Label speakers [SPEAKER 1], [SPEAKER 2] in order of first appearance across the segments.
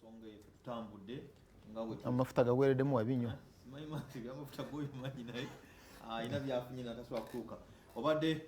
[SPEAKER 1] ensonga etambudde nga bwe
[SPEAKER 2] amafuta gaweereddemu wabinywa
[SPEAKER 1] amafuta goyimanyi naye ina byafunye natasobola kutuuka obadde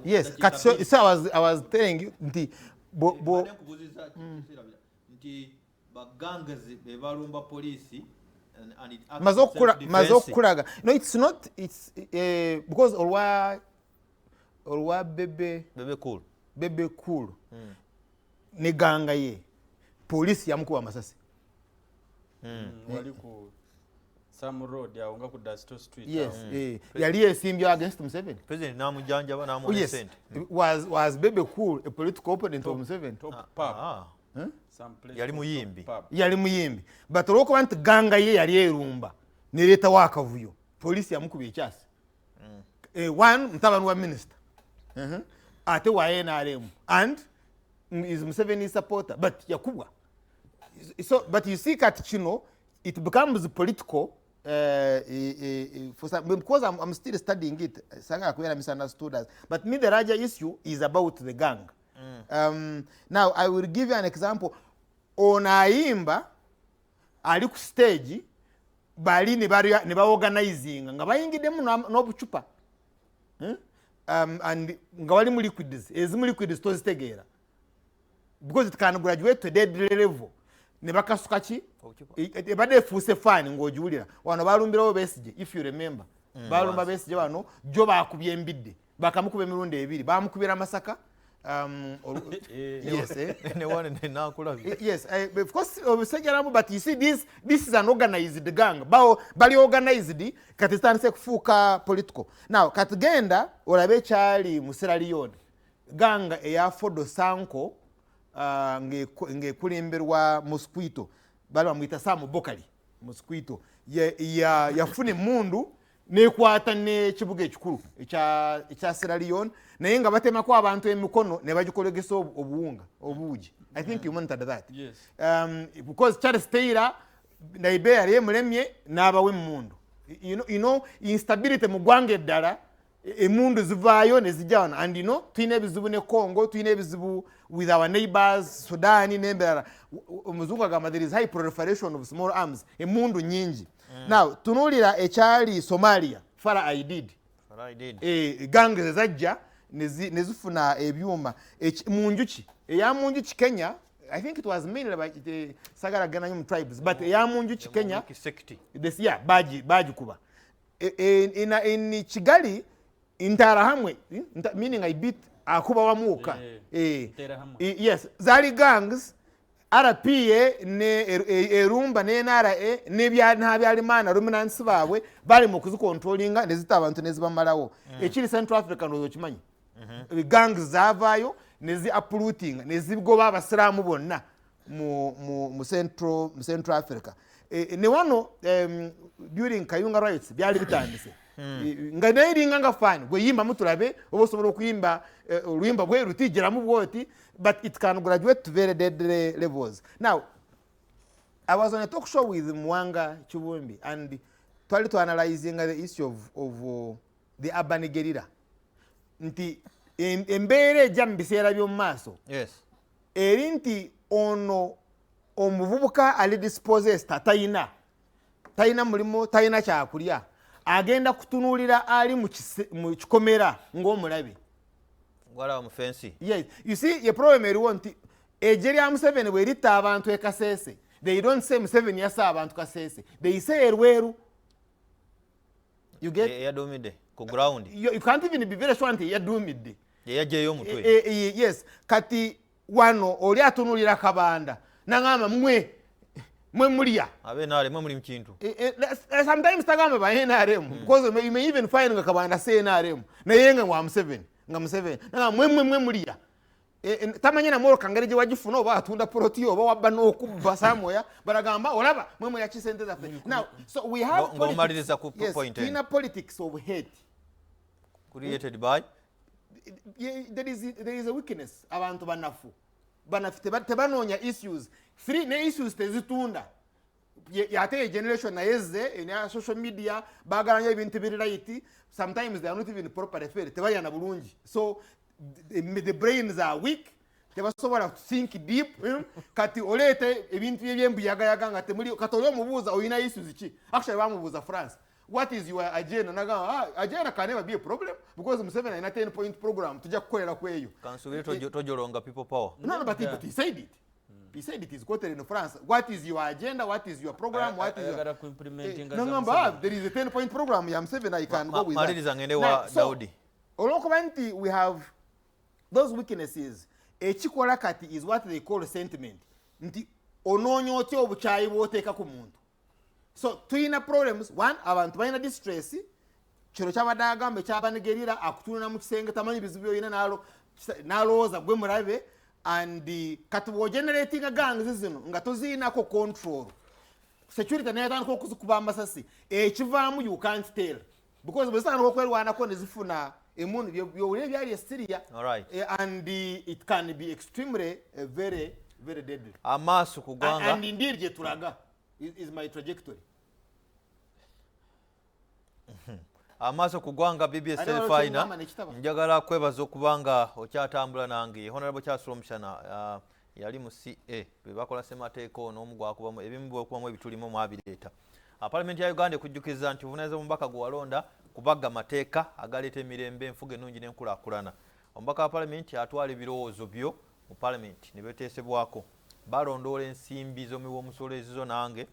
[SPEAKER 2] yes kati so I was telling you nti
[SPEAKER 1] nkubuuziza nti bagangazi be balumba poliisi
[SPEAKER 2] maze okukulaga no it's not it's because olwa bebe cool ne ganga ye poliisi yamukuba amasasi
[SPEAKER 3] wali ku Sam Road yaunga ku Dasto Street.
[SPEAKER 2] Yes, yali esimbye against Museveni.
[SPEAKER 1] President namujanjaba namuwa sent.
[SPEAKER 2] Was Bebe Cool a political opponent of Museveni?
[SPEAKER 3] Some place.
[SPEAKER 2] Yali muyimbi. But olwokuba nti ganga ye yali erumba ne leta wakavuyo. Police yamukubye ekyasi. One mtabani wa minister. Ate wa NRM and is Museveni supporter but yakubwa. So but you see kat kino it becomes political for some, because I'm still studying it. Sanga kwera misunderstood us. But me the larger issue is about the gang. Now I will give you an example. Onaimba ali ku stage bali ne ba organizing nga bayingidemu n'obucupa. And nga wali mu liquids ezimu liquids tozitegeera because it can graduate to deadly level. Ne bakasuka ki ebadde efuuse fani ng'ogiwulira wano balumbirawo Besigye if you remember balumba Besigye wano jo baakubye embidde bakamukuba emirundi ebiri bamukubira Masaka yes
[SPEAKER 1] ne one nakula
[SPEAKER 2] yes of course obusajja but you see this is an organized gang bali organized kati stanse kufuuka political now katugenda olabe kyali mu Sierra Leone gang eya Fodo Sanko ngekulemberwa Mosquito bali bamwita Sam Bokali Mosquito yafune mundu nekwata ne kibuga ekikulu ekya Sierra Leone naye nga batemako abantu emikono ne bagikolegesa obuwunga obuugi. I think you monitored that.
[SPEAKER 3] Yes.
[SPEAKER 2] Because Charles Taylor Liberia yali emulemye n'abawe mundu. You know instability mu ggwanga eddala emundu zivaayo ne zijja wano and you know tuyina ebizibu ne Congo tuyina ebizibu with our neighbors Sudan n'embirala omuzungu agamba there is high proliferation of small arms emundu nyingi. Now tunuulira ekyali Somalia Farah Aidid gange zajja nezifuna ebyuma munjuki eya munjuki Kenya. I think it was mainly by the Sagara Ganayum tribes but eya munjuki Kenya this year baji kuba in Kigali intara hamwe meaning I beat akuba wamuka yes zali gangs RPA ne erumba ne NRA ne bya ntabyalimana ruminansi bawe bali mu kuzikontrolinga nezita abantu nezibamalawo ekiri Central Africa no kimanyi gangs zavayo nezi uprooting nezigoba abasiramu bonna mu Central Africa ne wano during Kayunga riots byali bitandise nga neiringa nga fani gwe yimba mutulabe obosobola okuyimba oluyimba bwe rutijiramu bwoti but it can graduate to very deadly levels. Now I was on a talk show with Mwanga Chubumbi and tried to analyzing the issue of the urban guerrilla nti embeere ejja biseera by'omu maaso eri nti ono omuvubuka ali dispossessed tayina mulimo tayina kyakulya agenda kutunuulira ali mu kikomera ng'omulabe
[SPEAKER 1] wala mu fence.
[SPEAKER 2] Yes, you see the problem eriwo nti ejeri ya Museveni bwe lita abantu ekasese they don't say Museveni yasa abantu kasese they say erweru you get
[SPEAKER 1] yadumide ku ground
[SPEAKER 2] you can't even be very sure nti yadumide
[SPEAKER 1] yajeyo mutwe
[SPEAKER 2] yes kati wano oli atunulira kabanda nangama mwe mulya
[SPEAKER 1] abe nale mwe muri mkintu
[SPEAKER 2] sometimes tagame ba NRM because you may even find nga kabanda say NRM na yenga wa Museveni nga Museveni nanga mwe mulya tamanya na moro kangareje wajifuna oba atunda proti oba wabba n'okubba samoya baragamba olaba mwe ya kisente za now so we have in a politics of hate
[SPEAKER 1] created by
[SPEAKER 2] there is a weakness abantu banafite tebanonya issues free ne issues tezitunda yate generation na yeze ne social media bagaranya ibintu biri right sometimes they are not even properly fair tebayana bulungi so the brains are weak tebasobola think deep kati oleete ebintu ebyembuyagayaga nga temuli kati oli omubuuza olina issues ki actually bamubuuza France what is your agenda nagamba agenda can never be a problem because Museveni ina 10-point program tujja kukolera ku eyo
[SPEAKER 1] kansubire tojolonga people power
[SPEAKER 2] no but he said it. He said it is quoted in France. What is your agenda? What is your program? What is your
[SPEAKER 3] implementing
[SPEAKER 2] there is a 10-point program. I'm 7. I can go with that.
[SPEAKER 1] So,
[SPEAKER 2] we have those weaknesses. Ekikola kati is what they call sentiment. Nti ononyo otyo obuchayi bwoteka ku muntu. So tuyina problems. One, abantu bayina distress. Kiro kyabadagambe kyabanigerira akutuna mu kisenge tamanyi bizibu yoyina nalooza gwe murabe. And the katubo generating a gang zino nga tozinako control security netana ko kuzukuba amasasi ekivamu you can't tell because besana ko kwelwana ko nezifuna emuntu byo byali Syria and it can be extremely very deadly
[SPEAKER 1] amasu kugwanga
[SPEAKER 2] and indeed je tulaga is my trajectory
[SPEAKER 1] amaso kugwanga BBS Selfina njagala kwebaza okubanga okyatambula nange honorable Charles Rwomushana yali mu CA bebakola semateeka n'omu gwakubamu ebimu bwekubamu ebitulimu mwabireeta parliament ya Uganda kujjukiza nti obuneza omubaka gwe walonda kubaga mateeka agaleeta emirembe enfuga ennungi n'enkulaakulana omubaka wa parliament atwala ebirowoozo byo mu parliament ne beteesebwako balondoola ensimbi z'omuwomusolo ezizo nange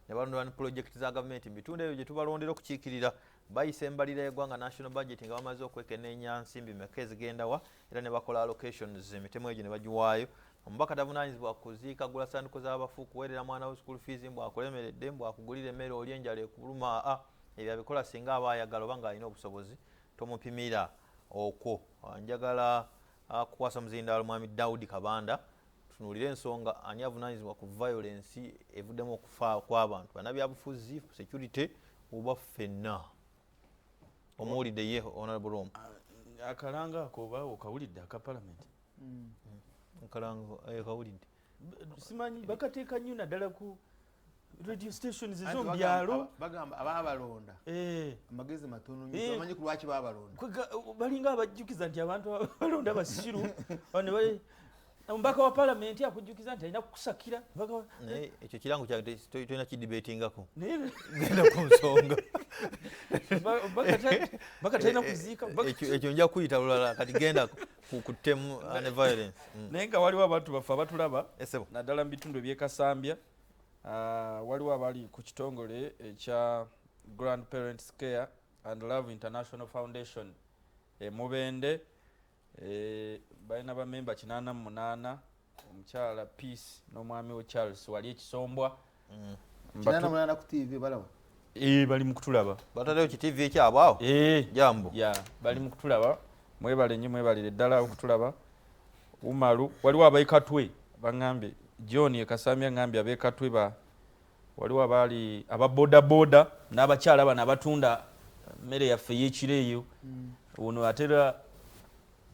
[SPEAKER 1] ne balondola project za government bitunde ebyo gye tubalondera okukiikirira bayise embalira y'eggwanga national budget nga bamaze okwekenneenya nsimbi meka ezigendawa era ne bakola allocations emitemu egyo ne bagiwaayo omubaka tavunaanyizibwa kuziika gula sanduko z'abafu kuweerera mwana we school fees mbwakulemeredde mbwakugulira emmere oli enjala ekuluma ebyo abikola singa aba ayagala oba ng'alina obusobozi tomupimira okwo njagala kukwasa muzindaalo mwami Daudi Kabanda tunulire ensonga ani avunaanyizibwa ku violence evuddemu okufa kw'abantu bannabyabufuzi security oba ffenna omuwulidde ye honorable Rom
[SPEAKER 3] akalanga ako oba okawulidde aka parliament
[SPEAKER 1] akalanga kawulidde
[SPEAKER 3] simanyi bakateeka nnyo naddala ku radio stations ezo byalo
[SPEAKER 2] bagamba ababalonda amagezi matono nnyo bamanyi ku lwaki babalonda
[SPEAKER 3] balinga abajjukiza nti abantu balonda basiru Mbaka wa parliament akujjukiza nti alina kukusakira
[SPEAKER 1] ekyo kirango kyange tolina kidibetingako genda ku nsonga
[SPEAKER 3] mbaka talina kuziika
[SPEAKER 1] ekyo nja kuyita lulala kati genda kutemu ne violence
[SPEAKER 3] naye nga waliwo abantu baffe abatulaba naddala mu bitundu ebyekasambya waliwo abali ku kitongole ekya Grandparents Care and Love International Foundation Mubende balina bamemba 88 omukyala Peace n'omwami we Charles wali ekisombwa
[SPEAKER 2] 88 ku TV balaba
[SPEAKER 3] bali mu kutulaba
[SPEAKER 1] bataleyo ki TV ekyabwe awo jambo
[SPEAKER 3] bali mu kutulaba mwebale nnyo mwebalire ddala okutulaba umalu waliwo abaikatwe baŋŋambye John ekasambya ŋŋambye abeekatwe waliwo abali ababodaboda n'abakyala bano abatunda mmere yaffe ey'ekiro eyo ono atera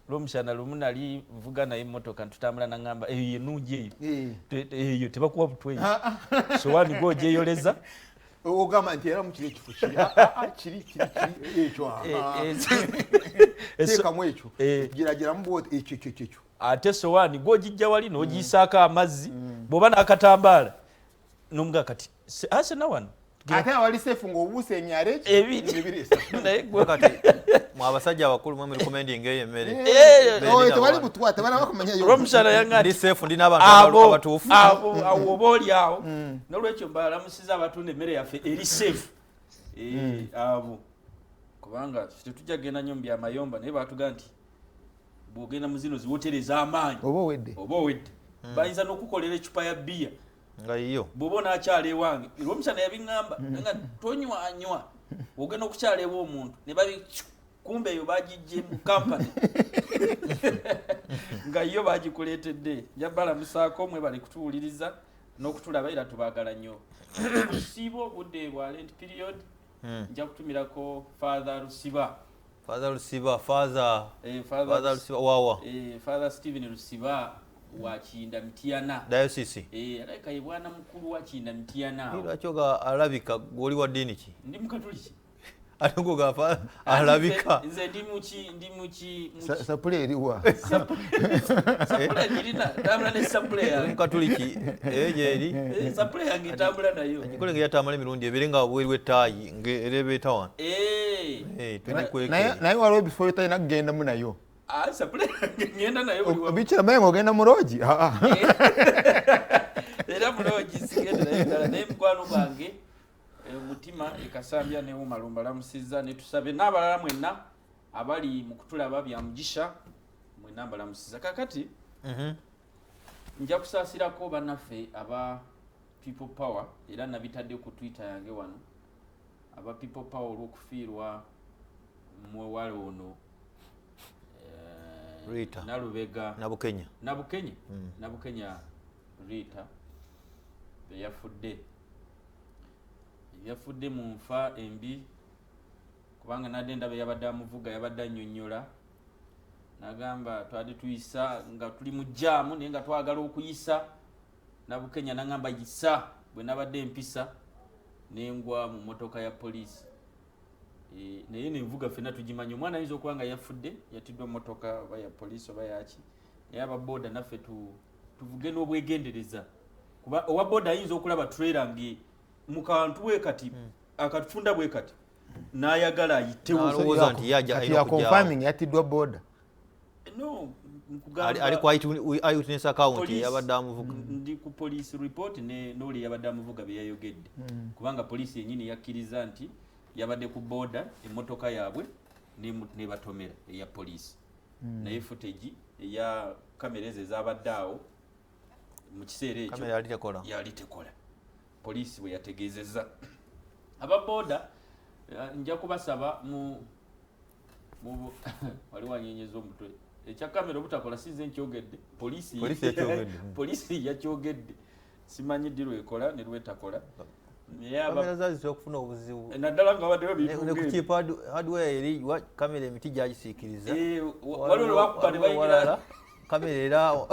[SPEAKER 3] Rwomushana lumu nali nvuga naye emmotoka ntutambula naŋŋamba eyo yenungi eyo tebakuwa butwe sowani gw'ogyeyoleza
[SPEAKER 2] ogamba nti era mukiri ekifo kiri ekyo teekamu ekyo giragiramu bwoti ekyo
[SPEAKER 3] ate sowani gw'ogijja wali n'ogiyisaako amazzi bw'oba n'akatambaala n'omuga kati asena wano
[SPEAKER 2] ate awali sefu ng'obuusa emyalo
[SPEAKER 1] mwabasajja abakulu mwe recommending eyo emmere
[SPEAKER 2] tewali butwa tebana bakumanya
[SPEAKER 3] Rwomushana yangati
[SPEAKER 1] sefu ndi n'abantu abatuufu
[SPEAKER 3] abo oba oli awo n'olwekyo mbalamusiza abatunda emmere yaffe eri sefu abo kubanga tetujja genda nnyo mu byamayomba naye baatuga nti bw'ogenda mu zino ziwoteri ez'amaanyi
[SPEAKER 2] oba owedde
[SPEAKER 3] bayinza n'okukolera ecupa ya bbiya
[SPEAKER 1] nga yiyo
[SPEAKER 3] bw'oba onaakyala ewange Rwomushana yabiŋŋamba nga tonywanywa ogenda okukyala ewa omuntu ne babi kumbe eyo bagijje mu kampani nga yo bagikuleetedde njabalamusaako mwe bali kutuwuliriza n'okutulaba era tubaagala nnyo kusiiba obudde bwa lent period nja kutumirako Father Rusiba
[SPEAKER 1] wawa
[SPEAKER 3] Father Stephen Rusiba wa Kinda Mitiana
[SPEAKER 1] diocese
[SPEAKER 3] alabika ye bwana mukulu wa Kinda Mitiana
[SPEAKER 1] lwaki alabika gwoli wa ddiini ki
[SPEAKER 3] ndi mukatoliki
[SPEAKER 1] ate ngo gafa alabika
[SPEAKER 3] nze ndi muki
[SPEAKER 2] sapule eriwa
[SPEAKER 3] sapule girina tambula ne sapule ya
[SPEAKER 1] mukatuliki eri
[SPEAKER 3] sapule yange tambula nayo
[SPEAKER 1] nikole ngiya tamale mirundi ebirenga bwerwe tayi ngerebe tawa
[SPEAKER 2] naye waliwo before talina kugenda mu nayo
[SPEAKER 3] sapule ngenda nayo
[SPEAKER 2] bikira maye ngogenda mu rogi
[SPEAKER 3] era mu rogi sigenda nayo naye mukwano gwange mutima ekasambya ne umalumba lamusiza ne tusabe n'abalala mwenna abali mu kutulaba bya mugisha mwenna balamusiza kakati nja kusaasirako bannaffe aba people power era nabitadde ku Twitter yange wano aba people power olw'okufiirwa mwewale ono
[SPEAKER 1] Rita
[SPEAKER 3] Nalubega Nabukenya Rita yafudde mu nfa embi kubanga nadde ndaba yabadde amuvuga yabadde annyonnyola n'agamba twali tuyisa nga tuli mu jaamu naye nga twagala okuyisa Nabukenya n'agamba yisa bwe nabadde empisa n'engwa mu motoka ya poliisi naye nenvuga ffenna tugimanya omwana ayinza okuba nga yafudde yatiddwa motoka oba ya poliisi oba yaki naye ababoda naffe tuvuge n'obwegendereza kuba owa boda ayinza okulaba trailer nge mukantu we kati akatufunda bwe kati n'ayagala ayitewo
[SPEAKER 2] ya confirming yatiddwa boda
[SPEAKER 3] no
[SPEAKER 1] ali ku eyewitness account yabadde amuvuga
[SPEAKER 3] ndi ku police report n'oli yabadde amuvuga bye yayogedde kubanga poliisi yennyini yakkiriza nti yabadde ku boda emmotoka yaabwe ne batomera eya poliisi naye footage eya kamera ezo ezabadde awo mu kiseera ekyo yali tekola poliisi bwe yategeezezza ababoda nja kubasaba wali wanyenyeza omutwe ekya kamera obutakola sinze nkyogedde poliisi yakyogedde simanyi ddi lwekola ne lwetakola
[SPEAKER 1] kamera zazi okufuna obuzibu
[SPEAKER 3] naddala nga waddeyo
[SPEAKER 1] bikukipa hardware eri kamera emiti gyagisiikiriza
[SPEAKER 3] waliwo lwakuba ne bayingira
[SPEAKER 1] kamera era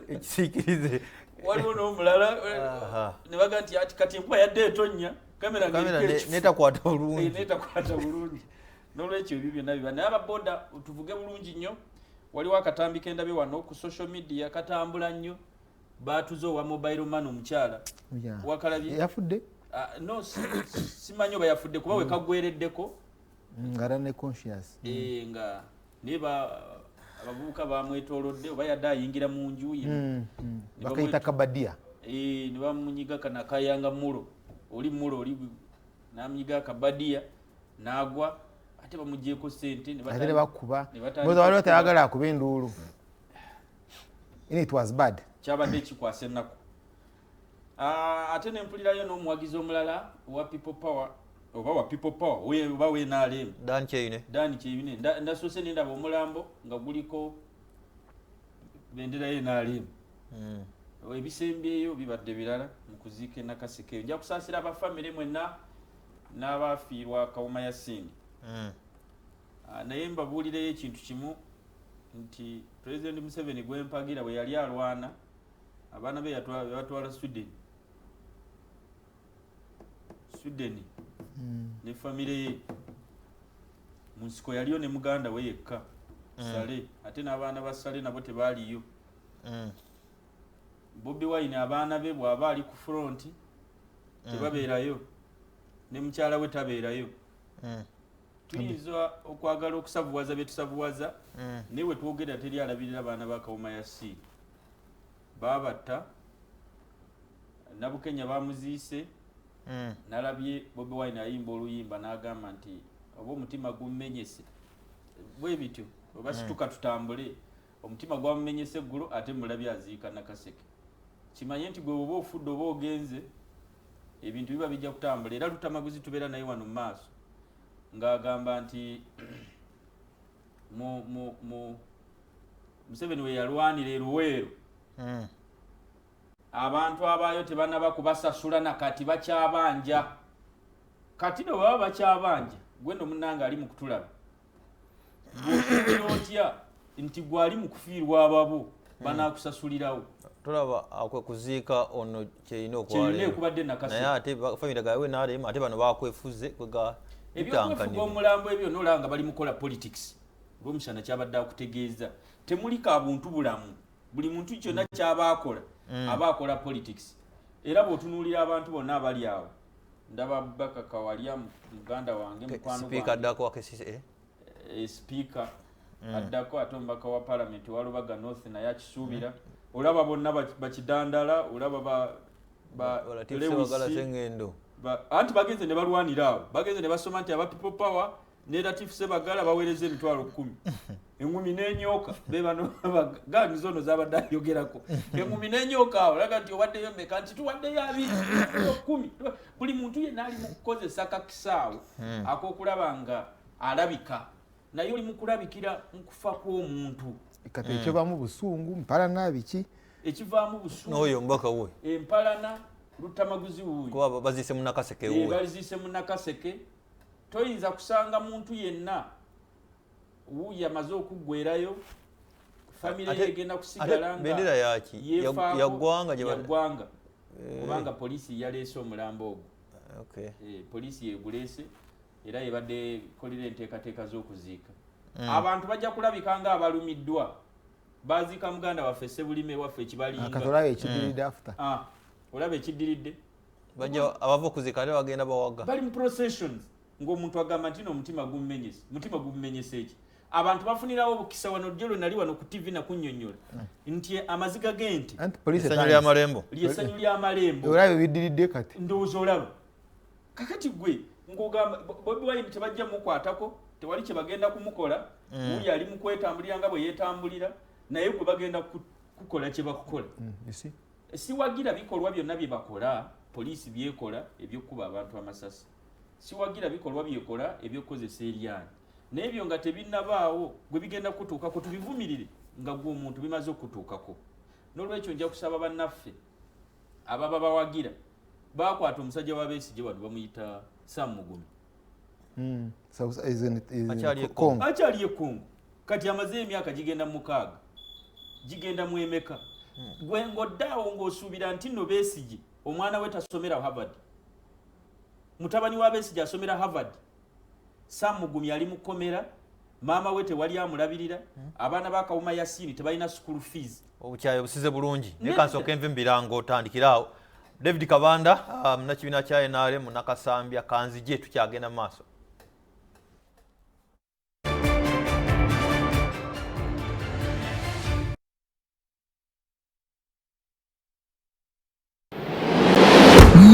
[SPEAKER 1] ekisiikirize
[SPEAKER 3] waliwo n'omulala ne baga nti ati kati enkuba yadde etonnya kamera
[SPEAKER 1] netakwata
[SPEAKER 3] bulungi n'olwekyo ebyo byonna biba naye ababoda tuvuge bulungi nnyo waliwo akatambi kendabye wano ku social media katambula nnyo batuze owa mobile man omukyala wakalabye
[SPEAKER 2] yafudde
[SPEAKER 3] no simanyi oba yafudde kuba wekagwereddeko
[SPEAKER 2] ngara ne conscious
[SPEAKER 3] nga neba abavubuka bamwetolodde oba yadde ayingira mu nju ye
[SPEAKER 2] bakayita kabadia
[SPEAKER 3] ne bamunyiga kana kayanga mulo oli namunyiga kabadia nagwa ate bamugyeko sente
[SPEAKER 2] ne bakuba mboza waliwo tayagala akuba enduulu it was bad
[SPEAKER 3] kyabadde kikwasa ennaku ate nempulirayo n'omuwagizi omulala owa people power oba wa people power oba wenaalemu dani kyeyine ndasoose nendaba omulambo nga guliko bendera yenaalemu ebisembyeyo bibadde birala mu kuziika enakasikeyo nja kusaasira abafamire mwenna n'abafiirwa kawuma ya sindi naye mbabuulireyo ekintu kimu nti President Museveni gwempagira bwe yali alwana abaana be yatwala Sweden ne famire ye mu nsiko yaliyo ne muganda we yekka Sale ate n'abaana ba Sale nabo tebaaliyo Bobi Wine abaana be bw'aba ali ku front tebabeerayo ne mukyala we tabeerayo tuyinza okwagala okusavuwaza bye tusavuwaza naye we twogera teri alabirira abaana ba kawuma ya si babatta Nabukenya bamuziise nalabye Bobi Wine ayimba oluyimba n'agamba nti oba omutima gummenyese bwe bityo oba situka tutambule omutima gwamumenyese eggulo ate mulabye aziika nakaseke kimanye nti gwe oba ofudde oba ogenze ebintu biba bijja kutambula era Lutamaguzi tubeera naye wano mu maaso ng'agamba nti Museveni we yalwanira eruweero abantu abaayo tebanaba kubasasula nakati bakyabanja kati no baba bakyabanja gwendo munnanga ali mu kutulaba otya nti gwali mu kufiirwa ababo banaakusasulirawo
[SPEAKER 1] tolaba kuziika ono kyeyina okwaleero
[SPEAKER 3] ekubadde nakasi
[SPEAKER 1] naye ate famire gawe n'alema ate bano bakwefuze kwega
[SPEAKER 3] ebyokufuga omulambo ebyo nolanga bali mukola politics Rwomushana kyabadde akutegeeza temuli ka buntu bulamu buli muntu kyonna kyabakola abakola politics era bw'otunuulira abantu bonna abali awo ndaba bakakawalya muganda wange mukwano
[SPEAKER 1] speaker addako wakesise
[SPEAKER 3] speaker addako ate omubaka wa parliament walubaga north naye akisuubira olaba bonna bakidandala olaba anti bagenze ne balwanira awo bagenze ne basoma nti aba people power ne Latif Sebagala baweereza emitwalo 10 engumi n'enyoka bebano gani zono zabadde ayogerako engumi n'enyoka awo laga nti obaddeyo mmeka nti tuwaddeyo 10 buli muntu yenna ali mu kukozesa kakisaawo ak'okulaba nga alabika naye oli mu kulabikira mu kufa kw'omuntu
[SPEAKER 2] kati ekivaamu busungu mpalana biki
[SPEAKER 3] ekivaamu busungu
[SPEAKER 1] n'oyo mbaka we
[SPEAKER 3] empalana Lutamaguzi wuuyo
[SPEAKER 1] kuba bazise mu nakaseke we
[SPEAKER 3] bazise mu nakaseke toyinza kusanga muntu yenna wuuyo amaze okuggwerayo famire yegenda kusigala nga
[SPEAKER 1] bendera yaki yaggwanga
[SPEAKER 3] kubanga polisi yaleese omulambo ogwo polisi yeguleese era yebadde kolera enteekateeka z'okuziika abantu bajja kulabika nga abalumiddwa baziika muganda waffe Sebulime waffe ekibalinga
[SPEAKER 2] ekidiridde after
[SPEAKER 3] olaba ekidiridde
[SPEAKER 1] bajja abava okuziika ate bagenda bawaga
[SPEAKER 3] bali mu processions ng'omuntu agamba nti omutima gumumenyese eki abantu bafunirawo obukisa wano jjolo nali wano ku TV nakunnyonnyola nti amaziga g'ente lyessanyu ly'amalembo
[SPEAKER 2] olaba ebidiridde kati
[SPEAKER 3] ndowooza olaba kakati gwe ng'ogamba Bobi Wine tebajja mukwatako tewali kye bagenda kumukola wuuyo ali mu kwetambulira nga bwe yeetambulira naye gwe bagenda kukola kye bakukola siwagira bikolwa byonna bye bakola poliisi byekola ebyokuba abantu amasasi siwagira bikolwa byekola ebyokukozesa eryanyi n'ebyo nga tebinnabaawo gwe bigenda kutuukako tubivumirire nga gwe omuntu bimaze okutuukako n'olwekyo nja kusaba bannaffe ababa bawagira bakwata omusajja wa Besigye wano bamuyita Sam Mugumi akyali e Congo kati amaze emyaka gigenda mu 6 gigenda mu emeka gwe ng'oddaawo ng'osuubira nti nno Besigye omwana we tasomera Harvard mutabani wa Besigye asomera Harvard Sam Mugumi ali mu kkomera maama we tewali amulabirira abaana ba Kawuma Yasini tebalina school fees
[SPEAKER 1] obukyayo busize bulungi ne kansooka enve mbirango otandikirawo David Kabanda munakibiina kya NRM mu Nakasambya kanzije tukyagenda maaso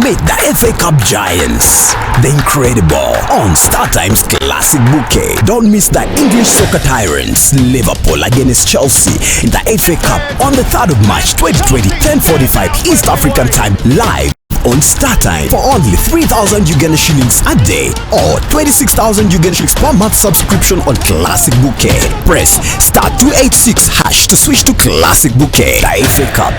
[SPEAKER 4] Meet the FA Cup Giants, the incredible on StarTimes Classic Bouquet. Don't miss the English soccer tyrants, Liverpool against Chelsea in the FA Cup on the 3rd of March 2020, 10:45 East African time, live on StarTime for only 3,000 Uganda shillings a day or 26,000 Uganda shillings per month subscription on Classic Bouquet. Press *286# to switch to Classic Bouquet. The FA Cup